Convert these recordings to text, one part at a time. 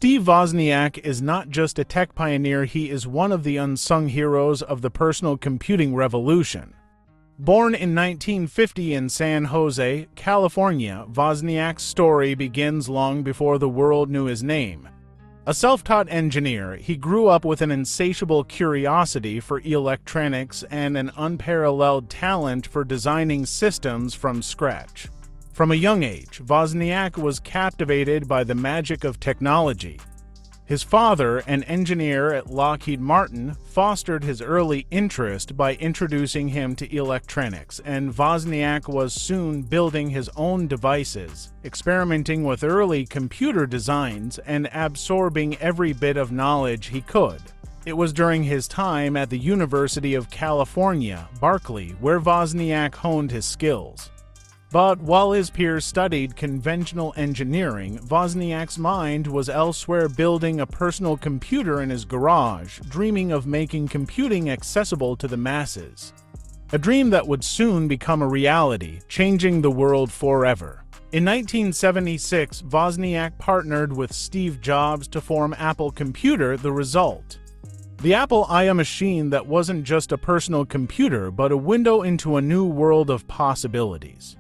Steve Wozniak is not just a tech pioneer, he is one of the unsung heroes of the personal computing revolution. Born in 1950 in San Jose, California, Wozniak's story begins long before the world knew his name. A self-taught engineer, he grew up with an insatiable curiosity for electronics and an unparalleled talent for designing systems from scratch. From a young age, Wozniak was captivated by the magic of technology. His father, an engineer at Lockheed Martin, fostered his early interest by introducing him to electronics, and Wozniak was soon building his own devices, experimenting with early computer designs, and absorbing every bit of knowledge he could. It was during his time at the University of California, Berkeley, where Wozniak honed his skills. But while his peers studied conventional engineering, Wozniak's mind was elsewhere, building a personal computer in his garage, dreaming of making computing accessible to the masses. A dream that would soon become a reality, changing the world forever. In 1976, Wozniak partnered with Steve Jobs to form Apple Computer. The result: the Apple I machine that wasn't just a personal computer but a window into a new world of possibilities.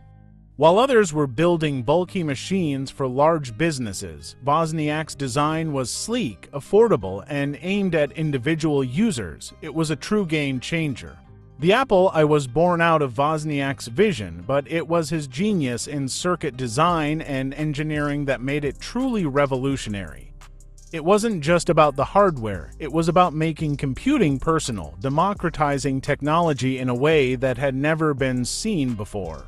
While others were building bulky machines for large businesses, Wozniak's design was sleek, affordable, and aimed at individual users. It was a true game changer. The Apple I was born out of Wozniak's vision, but it was his genius in circuit design and engineering that made it truly revolutionary. It wasn't just about the hardware, it was about making computing personal, democratizing technology in a way that had never been seen before.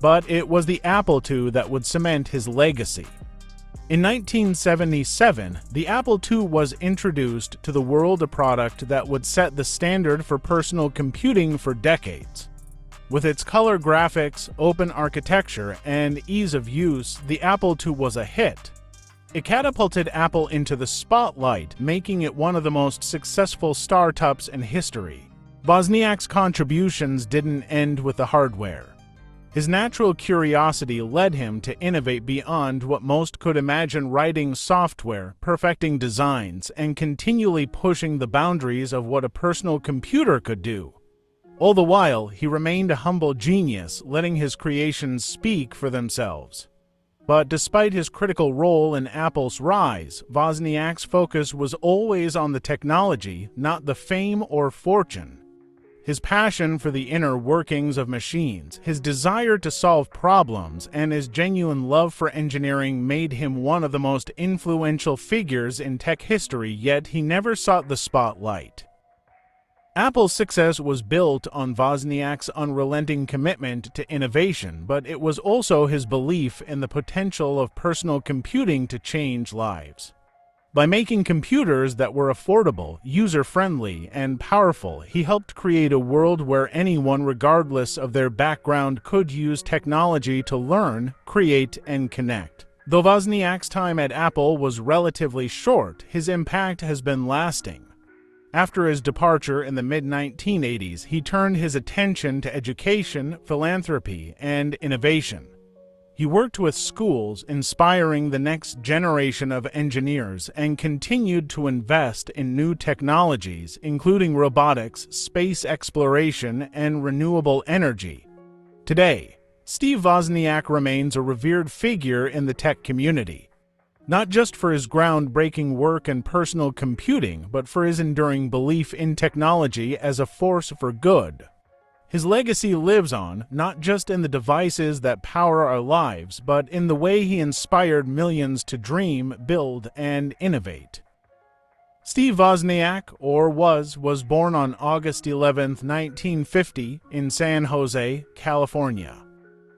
But it was the Apple II that would cement his legacy. In 1977, the Apple II was introduced to the world, a product that would set the standard for personal computing for decades. With its color graphics, open architecture, and ease of use, the Apple II was a hit. It catapulted Apple into the spotlight, making it one of the most successful startups in history. Wozniak's contributions didn't end with the hardware. His natural curiosity led him to innovate beyond what most could imagine, writing software, perfecting designs, and continually pushing the boundaries of what a personal computer could do. All the while, he remained a humble genius, letting his creations speak for themselves. But despite his critical role in Apple's rise, Wozniak's focus was always on the technology, not the fame or fortune. His passion for the inner workings of machines, his desire to solve problems, and his genuine love for engineering made him one of the most influential figures in tech history, yet he never sought the spotlight. Apple's success was built on Wozniak's unrelenting commitment to innovation, but it was also his belief in the potential of personal computing to change lives. By making computers that were affordable, user-friendly, and powerful, he helped create a world where anyone, regardless of their background, could use technology to learn, create, and connect. Though Wozniak's time at Apple was relatively short, his impact has been lasting. After his departure in the mid-1980s, he turned his attention to education, philanthropy, and innovation. He worked with schools, inspiring the next generation of engineers, and continued to invest in new technologies, including robotics, space exploration, and renewable energy. Today, Steve Wozniak remains a revered figure in the tech community, not just for his groundbreaking work in personal computing, but for his enduring belief in technology as a force for good. His legacy lives on, not just in the devices that power our lives, but in the way he inspired millions to dream, build, and innovate. Steve Wozniak, was born on August 11, 1950, in San Jose, California.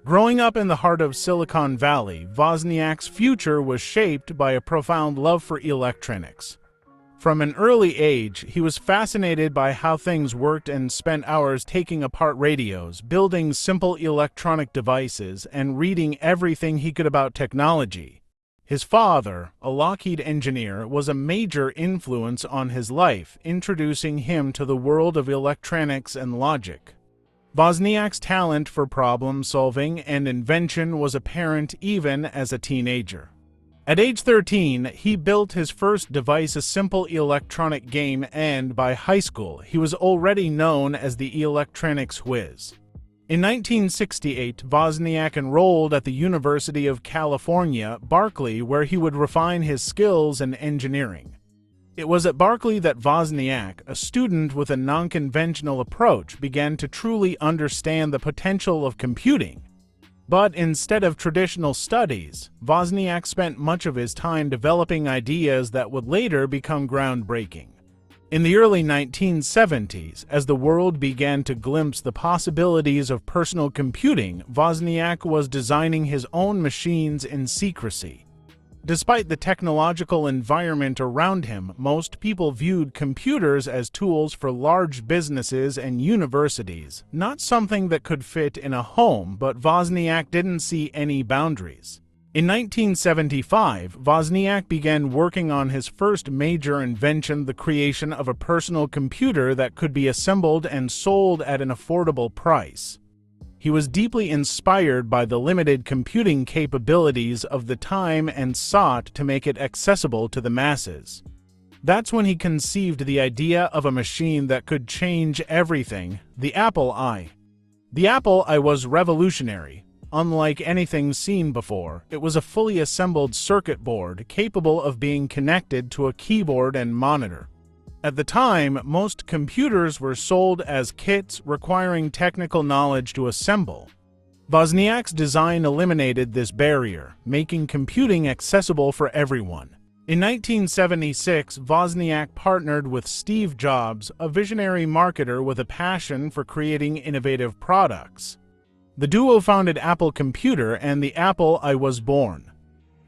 Growing up in the heart of Silicon Valley, Wozniak's future was shaped by a profound love for electronics. From an early age, he was fascinated by how things worked and spent hours taking apart radios, building simple electronic devices, and reading everything he could about technology. His father, a Lockheed engineer, was a major influence on his life, introducing him to the world of electronics and logic. Wozniak's talent for problem-solving and invention was apparent even as a teenager. At age 13, he built his first device, a simple electronic game, and by high school, he was already known as the electronics whiz. In 1968, Wozniak enrolled at the University of California, Berkeley, where he would refine his skills in engineering. It was at Berkeley that Wozniak, a student with a non-conventional approach, began to truly understand the potential of computing. But instead of traditional studies, Wozniak spent much of his time developing ideas that would later become groundbreaking. In the early 1970s, as the world began to glimpse the possibilities of personal computing, Wozniak was designing his own machines in secrecy. Despite the technological environment around him, most people viewed computers as tools for large businesses and universities, not something that could fit in a home, but Wozniak didn't see any boundaries. In 1975, Wozniak began working on his first major invention, the creation of a personal computer that could be assembled and sold at an affordable price. He was deeply inspired by the limited computing capabilities of the time and sought to make it accessible to the masses. That's when he conceived the idea of a machine that could change everything, the Apple I. The Apple I was revolutionary. Unlike anything seen before, it was a fully assembled circuit board capable of being connected to a keyboard and monitor. At the time, most computers were sold as kits requiring technical knowledge to assemble. Wozniak's design eliminated this barrier, making computing accessible for everyone. In 1976, Wozniak partnered with Steve Jobs, a visionary marketer with a passion for creating innovative products. The duo founded Apple Computer, and the Apple I was born.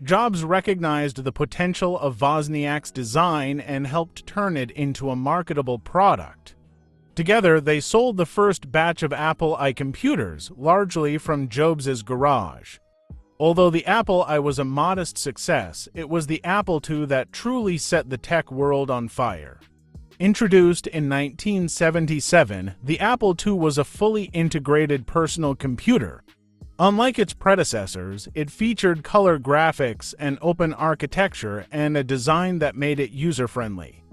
Jobs recognized the potential of Wozniak's design and helped turn it into a marketable product. Together, they sold the first batch of Apple I computers, largely from Jobs' garage. Although the Apple I was a modest success, it was the Apple II that truly set the tech world on fire. Introduced in 1977, the Apple II was a fully integrated personal computer. Unlike its predecessors, it featured color graphics, an open architecture, and a design that made it user-friendly.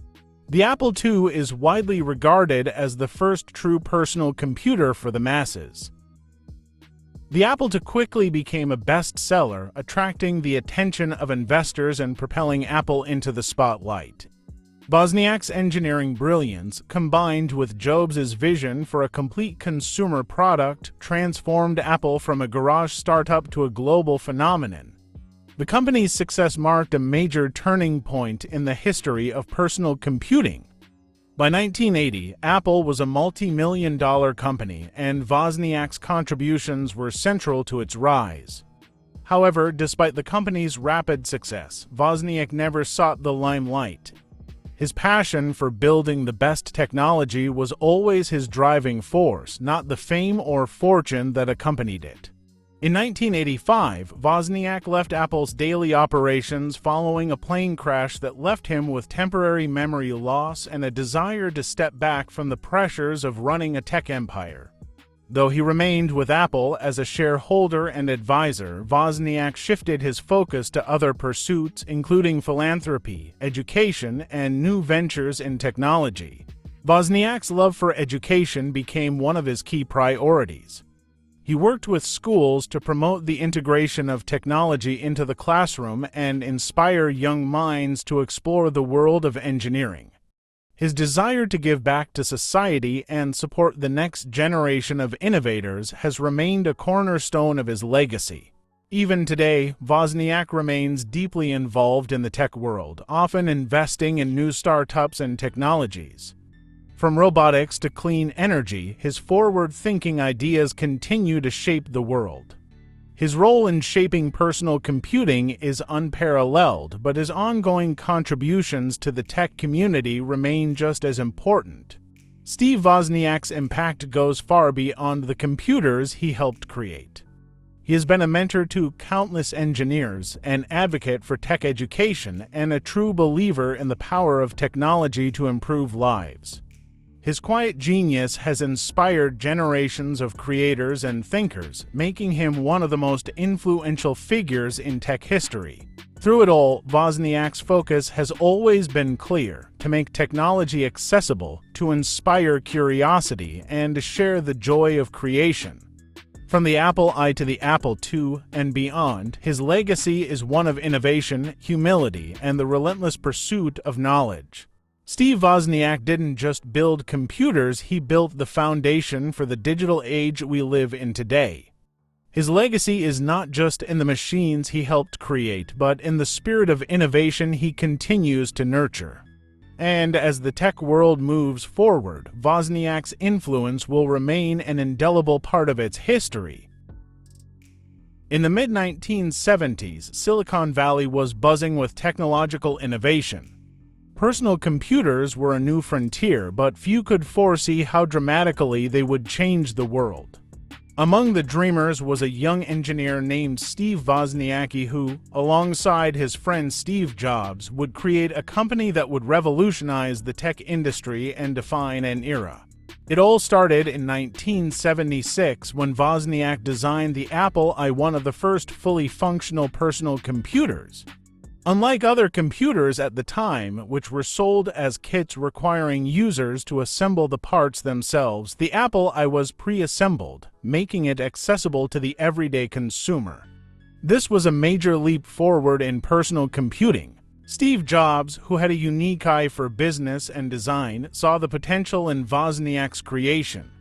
The Apple II is widely regarded as the first true personal computer for the masses. The Apple II quickly became a bestseller, attracting the attention of investors and propelling Apple into the spotlight. Wozniak's engineering brilliance, combined with Jobs' vision for a complete consumer product, transformed Apple from a garage startup to a global phenomenon. The company's success marked a major turning point in the history of personal computing. By 1980, Apple was a multi-million-dollar company, and Wozniak's contributions were central to its rise. However, despite the company's rapid success, Wozniak never sought the limelight. His passion for building the best technology was always his driving force, not the fame or fortune that accompanied it. In 1985, Wozniak left Apple's daily operations following a plane crash that left him with temporary memory loss and a desire to step back from the pressures of running a tech empire. Though he remained with Apple as a shareholder and advisor, Wozniak shifted his focus to other pursuits, including philanthropy, education, and new ventures in technology. Wozniak's love for education became one of his key priorities. He worked with schools to promote the integration of technology into the classroom and inspire young minds to explore the world of engineering. His desire to give back to society and support the next generation of innovators has remained a cornerstone of his legacy. Even today, Wozniak remains deeply involved in the tech world, often investing in new startups and technologies. From robotics to clean energy, his forward-thinking ideas continue to shape the world. His role in shaping personal computing is unparalleled, but his ongoing contributions to the tech community remain just as important. Steve Wozniak's impact goes far beyond the computers he helped create. He has been a mentor to countless engineers, an advocate for tech education, and a true believer in the power of technology to improve lives. His quiet genius has inspired generations of creators and thinkers, making him one of the most influential figures in tech history. Through it all, Wozniak's focus has always been clear: to make technology accessible, to inspire curiosity, and to share the joy of creation. From the Apple I to the Apple II and beyond, his legacy is one of innovation, humility, and the relentless pursuit of knowledge. Steve Wozniak didn't just build computers, he built the foundation for the digital age we live in today. His legacy is not just in the machines he helped create, but in the spirit of innovation he continues to nurture. And as the tech world moves forward, Wozniak's influence will remain an indelible part of its history. In the mid-1970s, Silicon Valley was buzzing with technological innovation. Personal computers were a new frontier, but few could foresee how dramatically they would change the world. Among the dreamers was a young engineer named Steve Wozniak who, alongside his friend Steve Jobs, would create a company that would revolutionize the tech industry and define an era. It all started in 1976 when Wozniak designed the Apple I, one of the first fully functional personal computers. Unlike other computers at the time, which were sold as kits requiring users to assemble the parts themselves, the Apple I was pre-assembled, making it accessible to the everyday consumer. This was a major leap forward in personal computing. Steve Jobs, who had a unique eye for business and design, saw the potential in Wozniak's creation.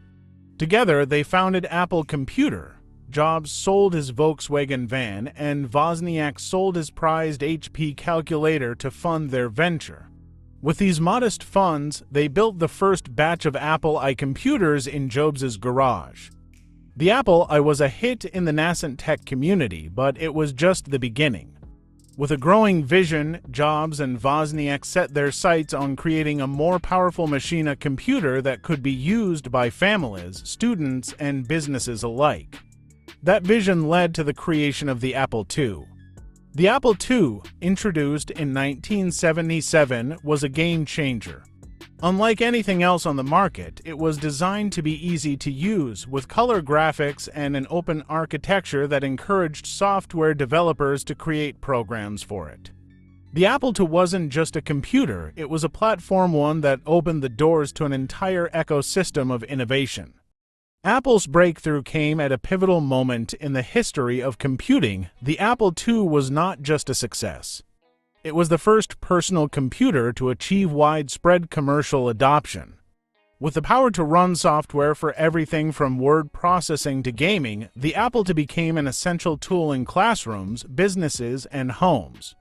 Together, they founded Apple Computer. Jobs sold his Volkswagen van, and Wozniak sold his prized HP calculator to fund their venture. With these modest funds, they built the first batch of Apple I computers in Jobs' garage. The Apple I was a hit in the nascent tech community, but it was just the beginning. With a growing vision, Jobs and Wozniak set their sights on creating a more powerful machine, a computer that could be used by families, students, and businesses alike. That vision led to the creation of the Apple II. The Apple II, introduced in 1977, was a game changer. Unlike anything else on the market, it was designed to be easy to use, with color graphics and an open architecture that encouraged software developers to create programs for it. The Apple II wasn't just a computer, it was a platform, one that opened the doors to an entire ecosystem of innovation. Apple's breakthrough came at a pivotal moment in the history of computing. The Apple II was not just a success. It was the first personal computer to achieve widespread commercial adoption. With the power to run software for everything from word processing to gaming, the Apple II became an essential tool in classrooms, businesses, and homes.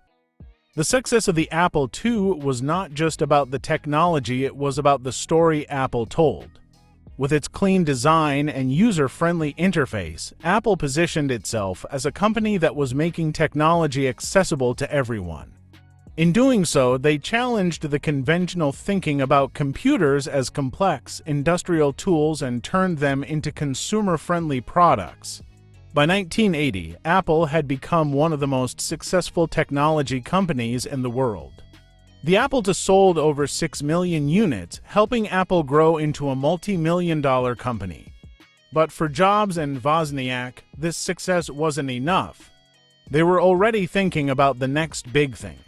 The success of the Apple II was not just about the technology, it was about the story Apple told. With its clean design and user-friendly interface, Apple positioned itself as a company that was making technology accessible to everyone. In doing so, they challenged the conventional thinking about computers as complex, industrial tools and turned them into consumer-friendly products. By 1980, Apple had become one of the most successful technology companies in the world. The Apple II sold over 6 million units, helping Apple grow into a multi-million-dollar company. But for Jobs and Wozniak, this success wasn't enough. They were already thinking about the next big thing.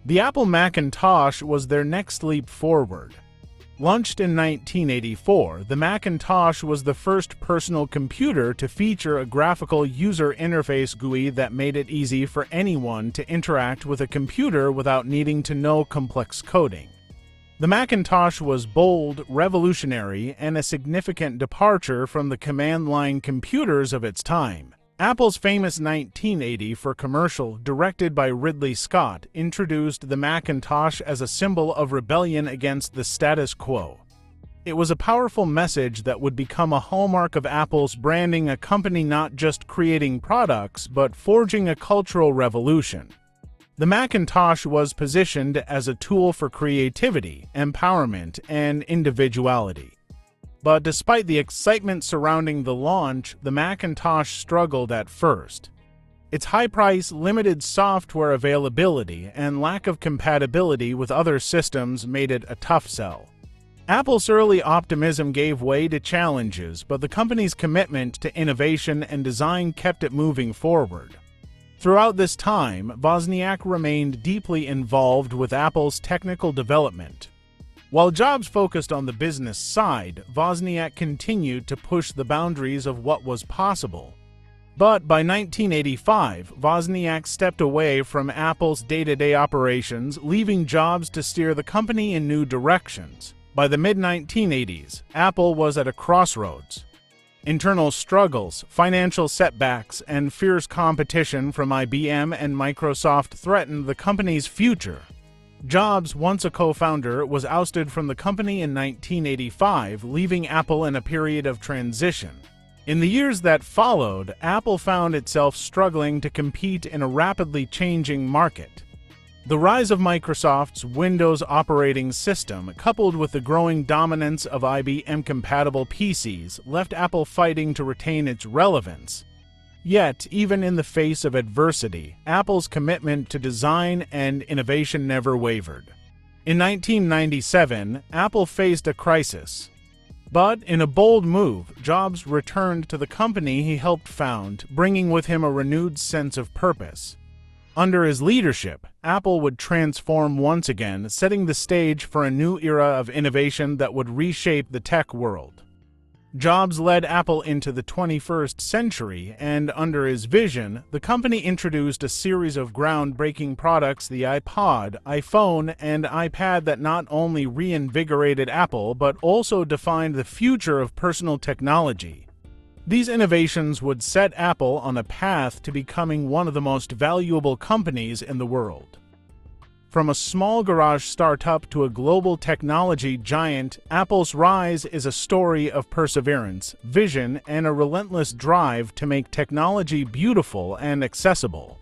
The Apple Macintosh was their next leap forward. Launched in 1984, the Macintosh was the first personal computer to feature a graphical user interface GUI that made it easy for anyone to interact with a computer without needing to know complex coding. The Macintosh was bold, revolutionary, and a significant departure from the command-line computers of its time. Apple's famous 1984 commercial, directed by Ridley Scott, introduced the Macintosh as a symbol of rebellion against the status quo. It was a powerful message that would become a hallmark of Apple's branding, a company not just creating products, but forging a cultural revolution. The Macintosh was positioned as a tool for creativity, empowerment, and individuality. But despite the excitement surrounding the launch, the Macintosh struggled at first. Its high price, limited software availability, and lack of compatibility with other systems made it a tough sell. Apple's early optimism gave way to challenges, but the company's commitment to innovation and design kept it moving forward. Throughout this time, Wozniak remained deeply involved with Apple's technical development. While Jobs focused on the business side, Wozniak continued to push the boundaries of what was possible. But by 1985, Wozniak stepped away from Apple's day-to-day operations, leaving Jobs to steer the company in new directions. By the mid-1980s, Apple was at a crossroads. Internal struggles, financial setbacks, and fierce competition from IBM and Microsoft threatened the company's future. Jobs, once a co-founder, was ousted from the company in 1985, leaving Apple in a period of transition. In the years that followed, Apple found itself struggling to compete in a rapidly changing market. The rise of Microsoft's Windows operating system, coupled with the growing dominance of IBM-compatible PCs, left Apple fighting to retain its relevance. Yet, even in the face of adversity, Apple's commitment to design and innovation never wavered. In 1997, Apple faced a crisis. But in a bold move, Jobs returned to the company he helped found, bringing with him a renewed sense of purpose. Under his leadership, Apple would transform once again, setting the stage for a new era of innovation that would reshape the tech world. Jobs led Apple into the 21st century, and under his vision, the company introduced a series of groundbreaking products: the iPod, iPhone, and iPad that not only reinvigorated Apple but also defined the future of personal technology. These innovations would set Apple on a path to becoming one of the most valuable companies in the world. From a small garage startup to a global technology giant, Apple's rise is a story of perseverance, vision, and a relentless drive to make technology beautiful and accessible.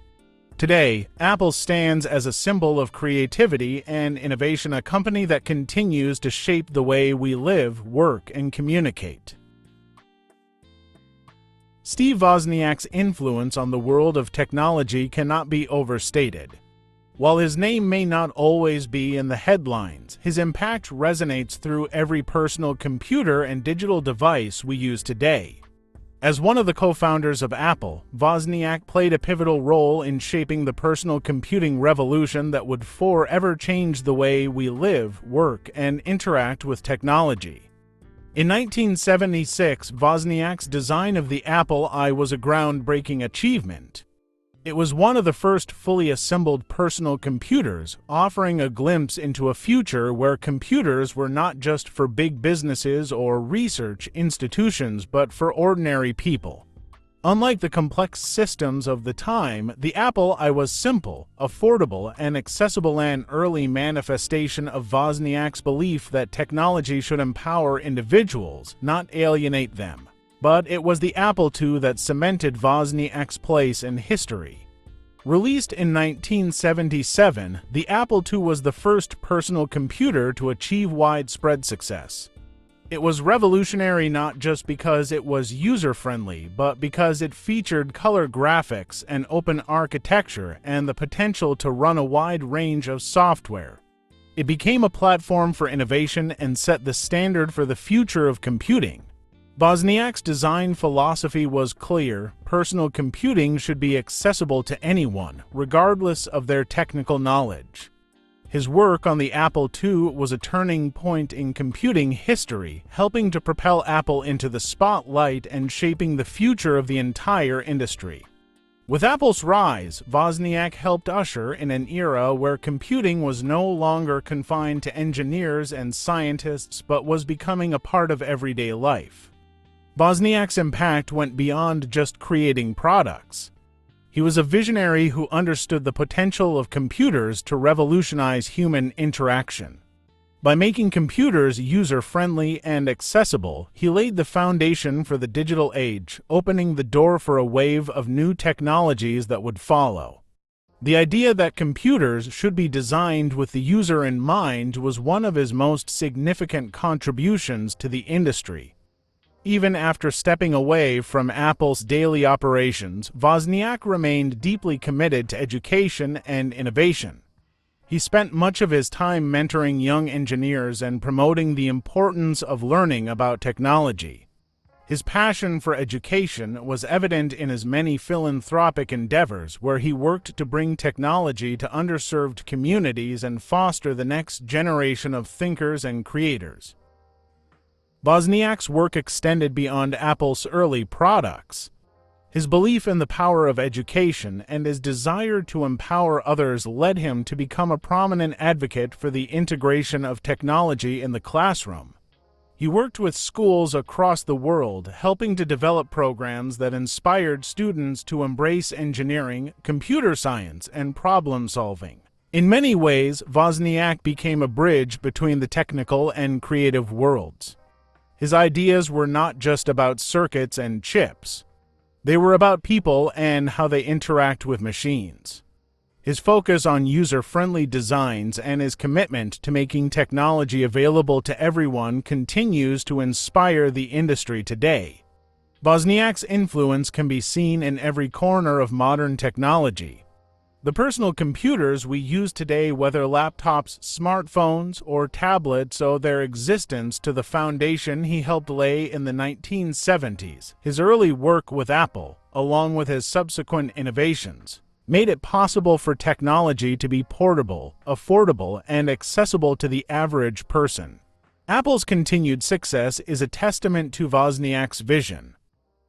Today, Apple stands as a symbol of creativity and innovation, a company that continues to shape the way we live, work, and communicate. Steve Wozniak's influence on the world of technology cannot be overstated. While his name may not always be in the headlines, his impact resonates through every personal computer and digital device we use today. As one of the co-founders of Apple, Wozniak played a pivotal role in shaping the personal computing revolution that would forever change the way we live, work, and interact with technology. In 1976, Wozniak's design of the Apple I was a groundbreaking achievement. It was one of the first fully assembled personal computers, offering a glimpse into a future where computers were not just for big businesses or research institutions but for ordinary people. Unlike the complex systems of the time, the Apple I was simple, affordable, and accessible, an early manifestation of Wozniak's belief that technology should empower individuals, not alienate them. But it was the Apple II that cemented Wozniak's place in history. Released in 1977, the Apple II was the first personal computer to achieve widespread success. It was revolutionary not just because it was user-friendly, but because it featured color graphics, an open architecture, and the potential to run a wide range of software. It became a platform for innovation and set the standard for the future of computing. Wozniak's design philosophy was clear: personal computing should be accessible to anyone, regardless of their technical knowledge. His work on the Apple II was a turning point in computing history, helping to propel Apple into the spotlight and shaping the future of the entire industry. With Apple's rise, Wozniak helped usher in an era where computing was no longer confined to engineers and scientists but was becoming a part of everyday life. Wozniak's impact went beyond just creating products. He was a visionary who understood the potential of computers to revolutionize human interaction. By making computers user-friendly and accessible, he laid the foundation for the digital age, opening the door for a wave of new technologies that would follow. The idea that computers should be designed with the user in mind was one of his most significant contributions to the industry. Even after stepping away from Apple's daily operations, Wozniak remained deeply committed to education and innovation. He spent much of his time mentoring young engineers and promoting the importance of learning about technology. His passion for education was evident in his many philanthropic endeavors, where he worked to bring technology to underserved communities and foster the next generation of thinkers and creators. Wozniak's work extended beyond Apple's early products. His belief in the power of education and his desire to empower others led him to become a prominent advocate for the integration of technology in the classroom. He worked with schools across the world, helping to develop programs that inspired students to embrace engineering, computer science, and problem-solving. In many ways, Wozniak became a bridge between the technical and creative worlds. His ideas were not just about circuits and chips. They were about people and how they interact with machines. His focus on user-friendly designs and his commitment to making technology available to everyone continues to inspire the industry today. Wozniak's influence can be seen in every corner of modern technology. The personal computers we use today, whether laptops, smartphones, or tablets, owe their existence to the foundation he helped lay in the 1970s. His early work with Apple, along with his subsequent innovations, made it possible for technology to be portable, affordable, and accessible to the average person. Apple's continued success is a testament to Wozniak's vision.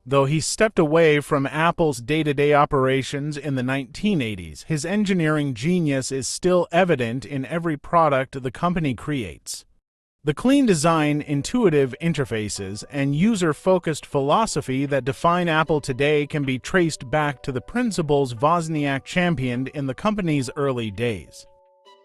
Though he stepped away from Apple's day-to-day operations in the 1980s, his engineering genius is still evident in every product the company creates. The clean design, intuitive interfaces, and user-focused philosophy that define Apple today can be traced back to the principles Wozniak championed in the company's early days.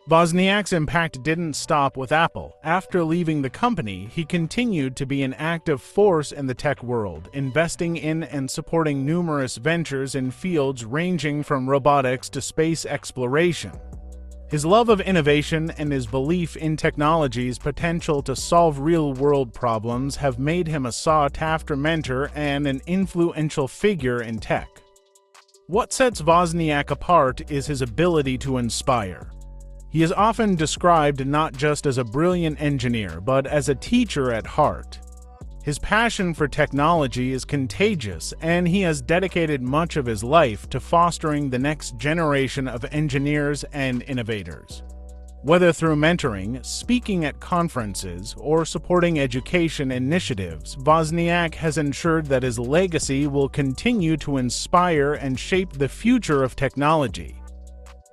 Wozniak's impact didn't stop with Apple. After leaving the company, he continued to be an active force in the tech world, investing in and supporting numerous ventures in fields ranging from robotics to space exploration. His love of innovation and his belief in technology's potential to solve real-world problems have made him a sought-after mentor and an influential figure in tech. What sets Wozniak apart is his ability to inspire. He is often described not just as a brilliant engineer, but as a teacher at heart. His passion for technology is contagious, and he has dedicated much of his life to fostering the next generation of engineers and innovators. Whether through mentoring, speaking at conferences, or supporting education initiatives, Wozniak has ensured that his legacy will continue to inspire and shape the future of technology.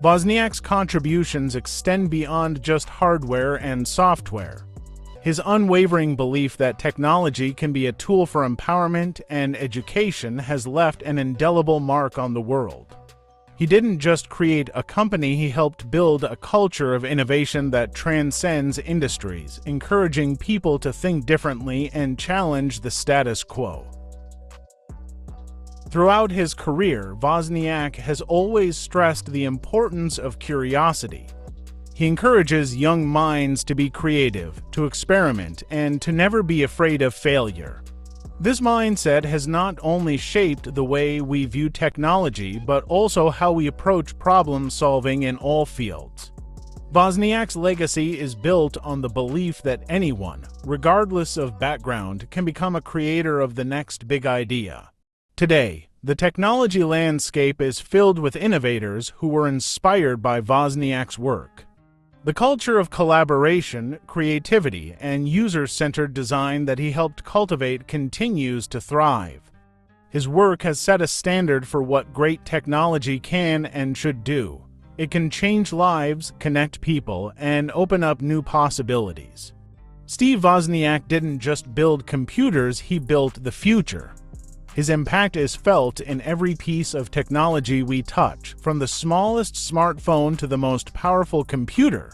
Wozniak's contributions extend beyond just hardware and software. His unwavering belief that technology can be a tool for empowerment and education has left an indelible mark on the world. He didn't just create a company, he helped build a culture of innovation that transcends industries, encouraging people to think differently and challenge the status quo. Throughout his career, Wozniak has always stressed the importance of curiosity. He encourages young minds to be creative, to experiment, and to never be afraid of failure. This mindset has not only shaped the way we view technology, but also how we approach problem solving in all fields. Wozniak's legacy is built on the belief that anyone, regardless of background, can become a creator of the next big idea. Today, the technology landscape is filled with innovators who were inspired by Wozniak's work. The culture of collaboration, creativity, and user-centered design that he helped cultivate continues to thrive. His work has set a standard for what great technology can and should do. It can change lives, connect people, and open up new possibilities. Steve Wozniak didn't just build computers, he built the future. His impact is felt in every piece of technology we touch, from the smallest smartphone to the most powerful computer.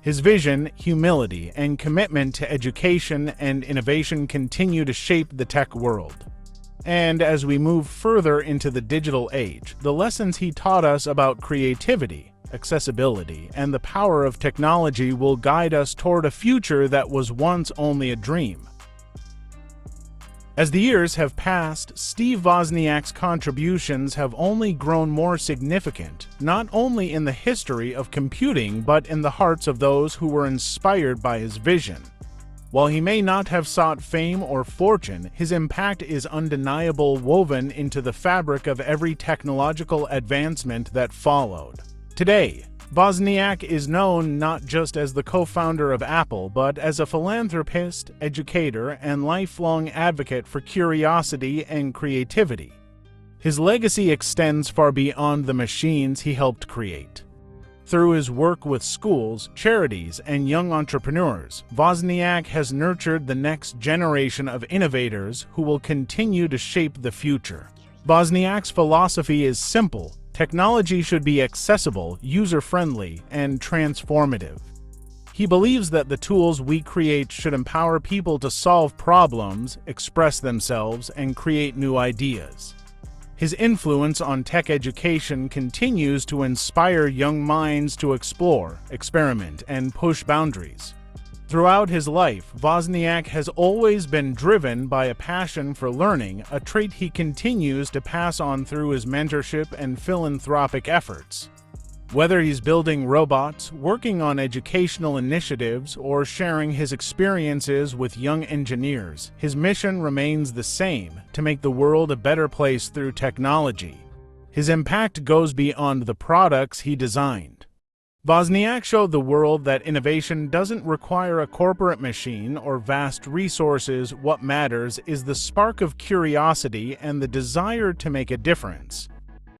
His vision, humility, and commitment to education and innovation continue to shape the tech world. And as we move further into the digital age, the lessons he taught us about creativity, accessibility, and the power of technology will guide us toward a future that was once only a dream. As the years have passed, Steve Wozniak's contributions have only grown more significant, not only in the history of computing but in the hearts of those who were inspired by his vision. While he may not have sought fame or fortune, his impact is undeniable, woven into the fabric of every technological advancement that followed. Today, Wozniak is known not just as the co-founder of Apple, but as a philanthropist, educator, and lifelong advocate for curiosity and creativity. His legacy extends far beyond the machines he helped create. Through his work with schools, charities, and young entrepreneurs, Wozniak has nurtured the next generation of innovators who will continue to shape the future. Wozniak's philosophy is simple: technology should be accessible, user-friendly, and transformative. He believes that the tools we create should empower people to solve problems, express themselves, and create new ideas. His influence on tech education continues to inspire young minds to explore, experiment, and push boundaries. Throughout his life, Wozniak has always been driven by a passion for learning, a trait he continues to pass on through his mentorship and philanthropic efforts. Whether he's building robots, working on educational initiatives, or sharing his experiences with young engineers, his mission remains the same: to make the world a better place through technology. His impact goes beyond the products he designed. Wozniak showed the world that innovation doesn't require a corporate machine or vast resources. What matters is the spark of curiosity and the desire to make a difference.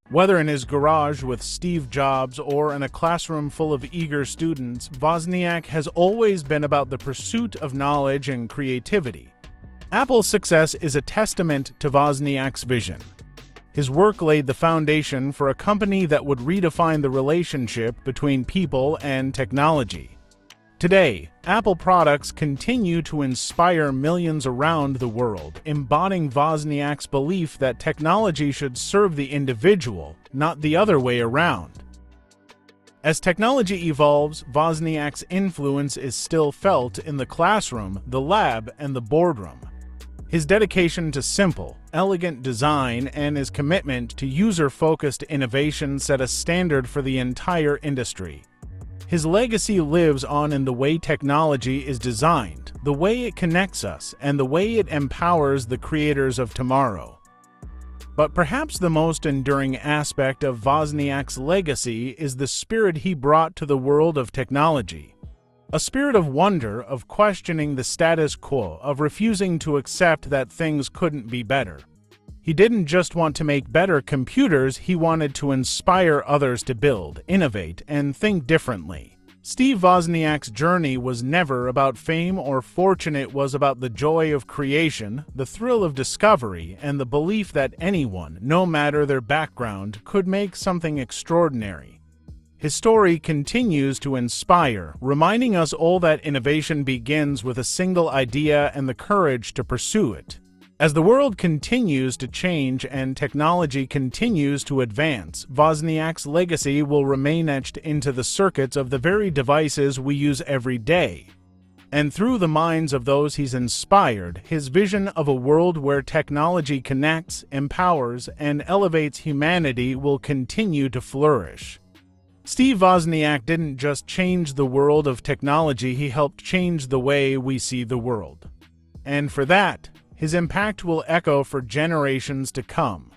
Whether in his garage with Steve Jobs or in a classroom full of eager students, Wozniak has always been about the pursuit of knowledge and creativity. Apple's success is a testament to Wozniak's vision. His work laid the foundation for a company that would redefine the relationship between people and technology. Today, Apple products continue to inspire millions around the world, embodying Wozniak's belief that technology should serve the individual, not the other way around. As technology evolves, Wozniak's influence is still felt in the classroom, the lab, and the boardroom. His dedication to simple, elegant design and his commitment to user-focused innovation set a standard for the entire industry. His legacy lives on in the way technology is designed, the way it connects us, and the way it empowers the creators of tomorrow. But perhaps the most enduring aspect of Wozniak's legacy is the spirit he brought to the world of technology. A spirit of wonder, of questioning the status quo, of refusing to accept that things couldn't be better. He didn't just want to make better computers, he wanted to inspire others to build, innovate, and think differently. Steve Wozniak's journey was never about fame or fortune. It was about the joy of creation, the thrill of discovery, and the belief that anyone, no matter their background, could make something extraordinary. His story continues to inspire, reminding us all that innovation begins with a single idea and the courage to pursue it. As the world continues to change and technology continues to advance, Wozniak's legacy will remain etched into the circuits of the very devices we use every day. And through the minds of those he's inspired, his vision of a world where technology connects, empowers, and elevates humanity will continue to flourish. Steve Wozniak didn't just change the world of technology, he helped change the way we see the world. And for that, his impact will echo for generations to come.